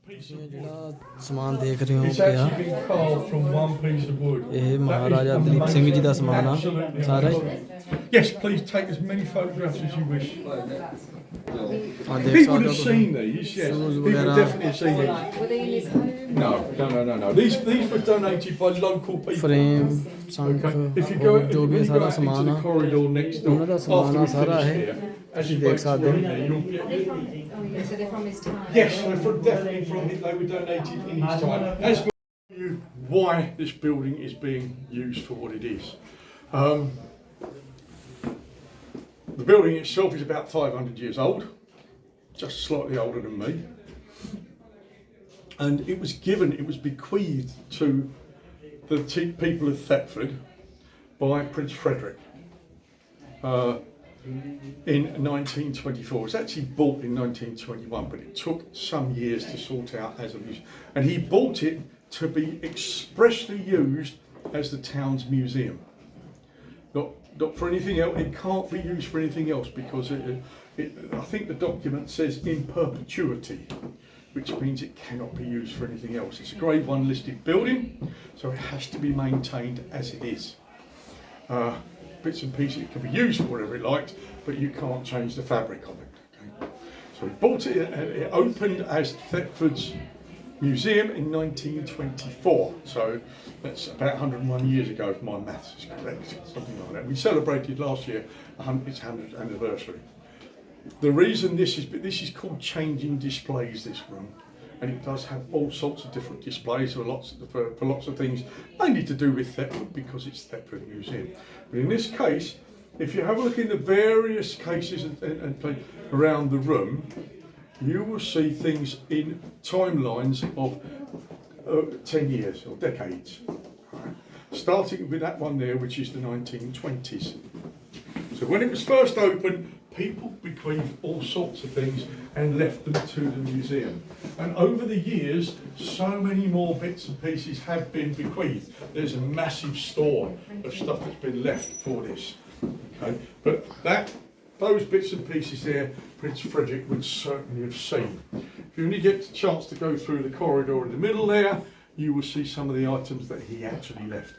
ਤੁਸੀਂ ਜਿਹੜਾ ਸਮਾਨ ਦੇਖ ਰਹੇ ਹੋ It's ਪਿਆ actually been carved from one piece of wood. ਇਹ ਮਹਾਰਾਜਾ ਦਲੀਪ ਸਿੰਘ ਜੀ ਦਾ ਸਮਾਨ ਆ ਸਾਰਾ ਹੀ Yes, please take as many photographs as you wish. ਆ ਦੇਖ People would ਸਕਦੇ have ਹੋ seen these, yes. Shoes People वगैरह। definitely have seen these. Were they in his home? No. These were donated by local people. ਫਰੇਮ ਸੰਖ Okay. If you go, ਜੋ when ਵੀ you go ਸਾਰਾ out into ਸਮਾਨ the ਆ corridor next door, ਉਹਨਾਂ ਦਾ ਸਮਾਨ after ਆ we ਸਾਰਾ finish ਇਹ here, as ਤੁਸੀਂ you ਦੇਖ wait to ਸਕਦੇ go in ਹੋ there, you'll Are they from? Oh, yeah. So they're from his time. Yes, they're definitely from it. They were donated in his time. As for you, why this building is being used for what it is. The building itself is about 500 years old, just slightly older than me. And it was bequeathed to the people of Thetford by Prince Frederick in 1924. It was actually bought in 1921, but it took some years to sort out as a museum. And he bought it to be expressly used as the town's museum. Not for anything else. It can't be used for anything else because I think the document says in perpetuity, which means it cannot be used for anything else. It's a Grade 1 listed building, so it has to be maintained as it is. Bits and pieces, it can be used for whatever it likes, but you can't change the fabric of it. Okay? So we bought it, and it opened as Thetford's Museum in 1924. So that's about 101 years ago, if my maths is correct, something like that. We celebrated last year its 100th anniversary. The reason this is called changing displays, this room, and it does have all sorts of different displays for lots of things, mainly to do with Thetford because it's Thetford Museum. But in this case, if you have a look in the various cases and around the room, you will see things in timelines of 10 years or decades. Right? Starting with that one there, which is the 1920s. So when it was first opened, people bequeathed all sorts of things and left them to the museum. And over the years, so many more bits and pieces have been bequeathed. There's a massive store of stuff that's been left for this. Okay, but those bits and pieces there, Prince Frederick would certainly have seen. If you only get a chance to go through the corridor in the middle there, you will see some of the items that he actually left.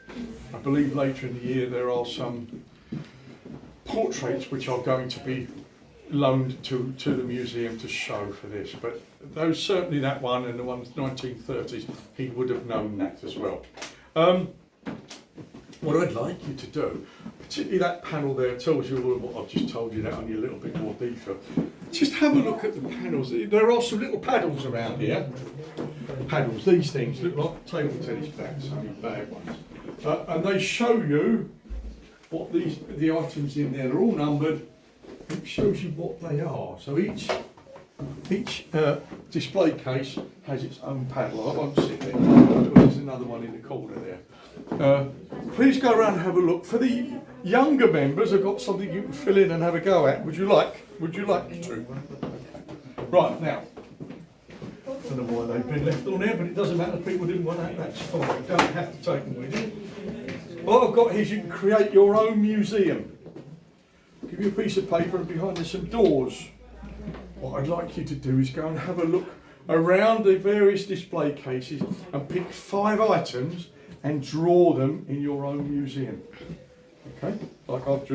I believe later in the year there are some portraits which are going to be loaned to the museum to show for this. But those, certainly that one and the ones 1930s, he would have known that as well. What I'd like you to do, particularly that panel there tells you all of what I've just told you, that only a little bit more detail. Just have a look at the panels. There are some little paddles around here. Paddles, these things look like table tennis bats, only bad ones. And they show you what the items in there are all numbered. It shows you what they are. So each display case has its own paddle. I won't sit there. There's another one in the corner there. Please go around and have a look. For the younger members, I've got something you can fill in and have a go at. Would you like to? Right, now. I don't know why they've been left on there, but it doesn't matter. People didn't want that. That's fine. You don't have to take them with you. What I've got here is you can create your own museum. Give you a piece of paper and behind there's some doors. What I'd like you to do is go and have a look around the various display cases and pick 5 items and draw them in your own museum. Okay? Like I've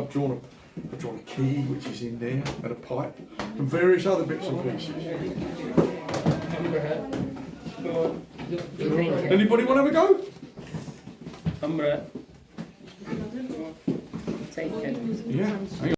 drawn a key which is in there and a pipe and various other bits and pieces. Anybody want to have a go? Take it. Yeah.